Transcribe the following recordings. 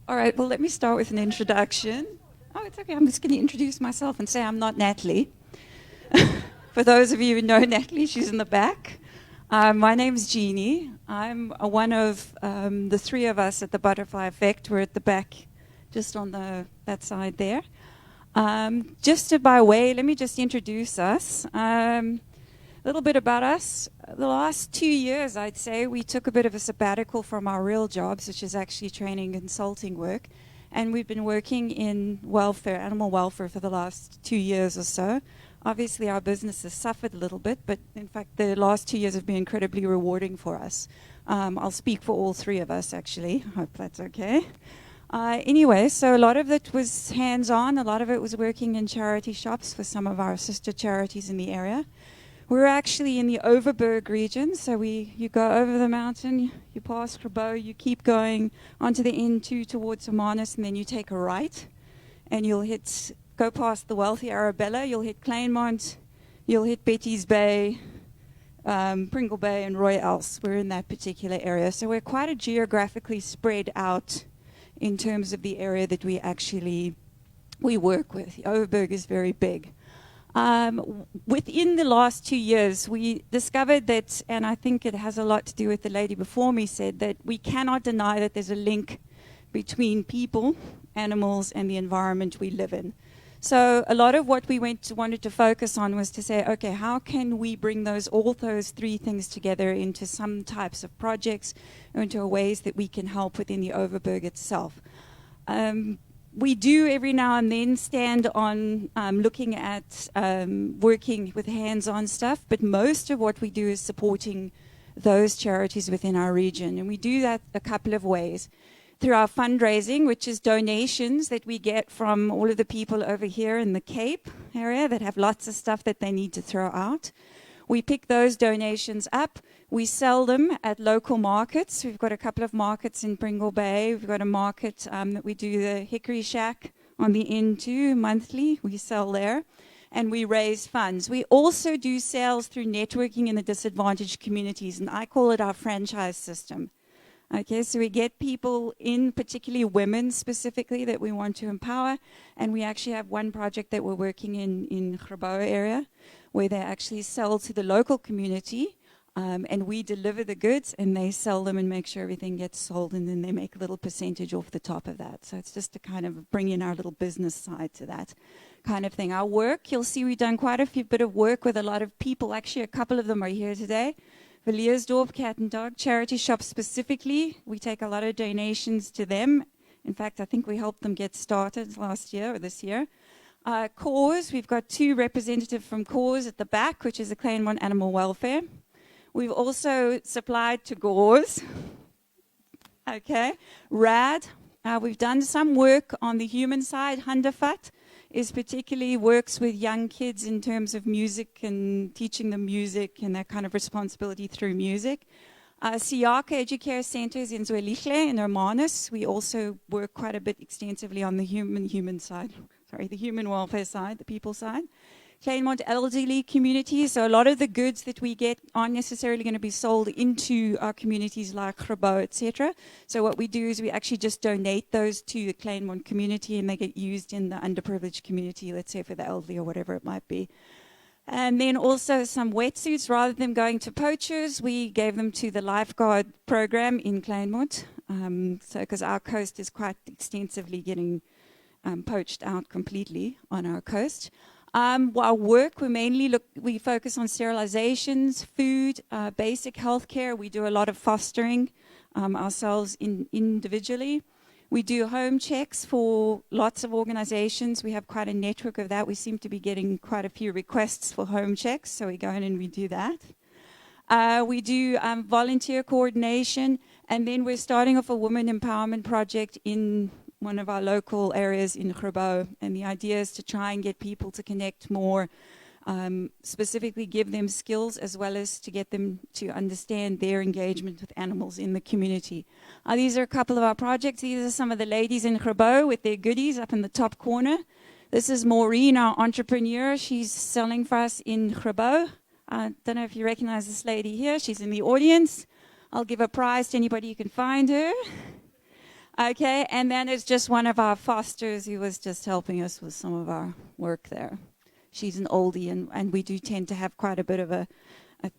All right, well, let me start with an introduction. Oh, it's okay. I'm just going to introduce myself and say I'm not Natalie. For those of you who know Natalie, she's in the back. My name's Jeanie. I'm one of the three of us at the Butterfly Effect. We're at the back, just on that side there. Just by way, let me just introduce us. A little bit about us. The last 2 years, I'd say, we took a bit of a sabbatical from our real jobs, which is actually training and consulting work. And we've been working in welfare, animal welfare, for the last 2 years or so. Obviously, our business has suffered a little bit, but in fact, the last 2 years have been incredibly rewarding for us. I'll speak for all three of us, actually. I hope that's okay. Anyway, so a lot of it was hands-on. A lot of it was working in charity shops for some of our sister charities in the area. We're actually in the Overberg region, so you go over the mountain, you pass Grabo, you keep going onto the N2 towards Hermanus, and then you take a right, and you'll go past the wealthy Arabella, you'll hit Kleinmond, you'll hit Betty's Bay, Pringle Bay, and Roy Else. We're in that particular area, so we're quite a geographically spread out in terms of the area that we work with. The Overberg is very big. Within the last 2 years, we discovered that, and I think it has a lot to do with the lady before me said, that we cannot deny that there's a link between people, animals, and the environment we live in. So a lot of what we wanted to focus on was to say, okay, how can we bring all those three things together into some types of projects, or into ways that we can help within the Overberg itself. We do every now and then stand on looking at working with hands-on stuff, but most of what we do is supporting those charities within our region. And we do that a couple of ways. Through our fundraising, which is donations that we get from all of the people over here in the Cape area that have lots of stuff that they need to throw out. We pick those donations up. We sell them at local markets. We've got a couple of markets in Pringle Bay. We've got a market that we do the Hickory Shack on the N2 monthly. We sell there, and we raise funds. We also do sales through networking in the disadvantaged communities, and I call it our franchise system. Okay, so we get people in, particularly women specifically, that we want to empower, and we actually have one project that we're working in Grabo area, where they actually sell to the local community, and we deliver the goods, and they sell them and make sure everything gets sold, and then they make a little percentage off the top of that. So it's just to kind of bring in our little business side to that kind of thing. Our work, you'll see we've done quite a bit of work with a lot of people. Actually, a couple of them are here today. Villiersdorp Cat and Dog Charity Shop specifically, we take a lot of donations to them. In fact, I think we helped them get started last year or this year. Cause, we've got two representatives from Cause at the back, which is the Kleinmond Animal Welfare. We've also supplied to Gauze. Okay. Rad, we've done some work on the human side. Handafat is particularly works with young kids in terms of music and teaching them music and that kind of responsibility through music. Siaka Educare Centers in Zwelichle in Hermanus. We also work quite a bit extensively on the human side. Sorry, the human welfare side, the people side. Kleinmond elderly communities. So a lot of the goods that we get aren't necessarily going to be sold into our communities like Grabo, etc. So what we do is we actually just donate those to the Kleinmond community, and they get used in the underprivileged community, let's say for the elderly or whatever it might be. And then also some wetsuits. Rather than going to poachers, we gave them to the lifeguard program in Kleinmond. So because our coast is quite extensively getting poached out completely on our coast. Our work, we focus on sterilizations, food, basic healthcare. We do a lot of fostering ourselves individually. We do home checks for lots of organizations. We have quite a network of that. We seem to be getting quite a few requests for home checks, so we go in and we do that. We do volunteer coordination, and then we're starting off a women empowerment project in one of our local areas in Grabo, and the idea is to try and get people to connect more, specifically give them skills as well as to get them to understand their engagement with animals in the community. These are a couple of our projects. These are some of the ladies in Grabo with their goodies up in the top corner. This is Maureen, our entrepreneur. She's selling for us in Grabo. I don't know if you recognize this lady here. She's in the audience. I'll give a prize to anybody who can find her. Okay, and then it's just one of our fosters who was just helping us with some of our work there. She's an oldie, and we do tend to have quite a bit of a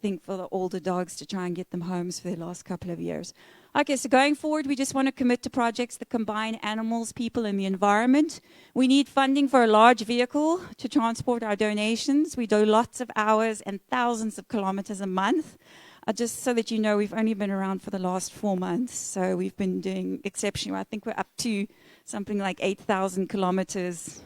thing for the older dogs to try and get them homes for their last couple of years. Okay, so going forward, we just want to commit to projects that combine animals, people, and the environment. We need funding for a large vehicle to transport our donations. We do lots of hours and thousands of kilometers a month. Just so that you know, we've only been around for the last 4 months, so we've been doing exceptionally. I think we're up to something like 8,000 kilometers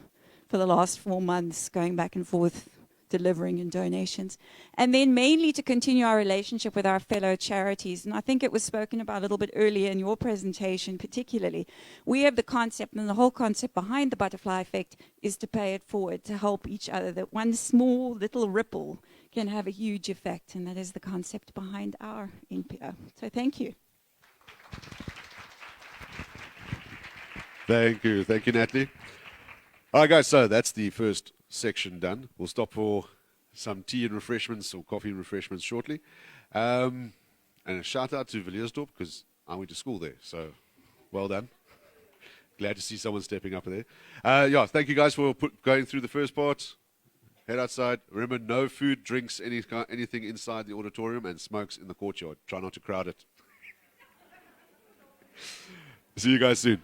for the last 4 months, going back and forth, delivering and donations. And then mainly to continue our relationship with our fellow charities. And I think it was spoken about a little bit earlier in your presentation particularly. We have the concept, and the whole concept behind the butterfly effect is to pay it forward, to help each other, that one small little ripple can have a huge effect, and that is the concept behind our NPO. So thank you. Thank you, Natalie. All right, guys, so that's the first section done. We'll stop for some tea and refreshments or coffee and refreshments shortly. And a shout out to Villiersdorp, because I went to school there, so well done. Glad to see someone stepping up there. Yeah, thank you guys for going through the first part. Head outside. Remember, no food, drinks, anything inside the auditorium, and smokes in the courtyard. Try not to crowd it. See you guys soon.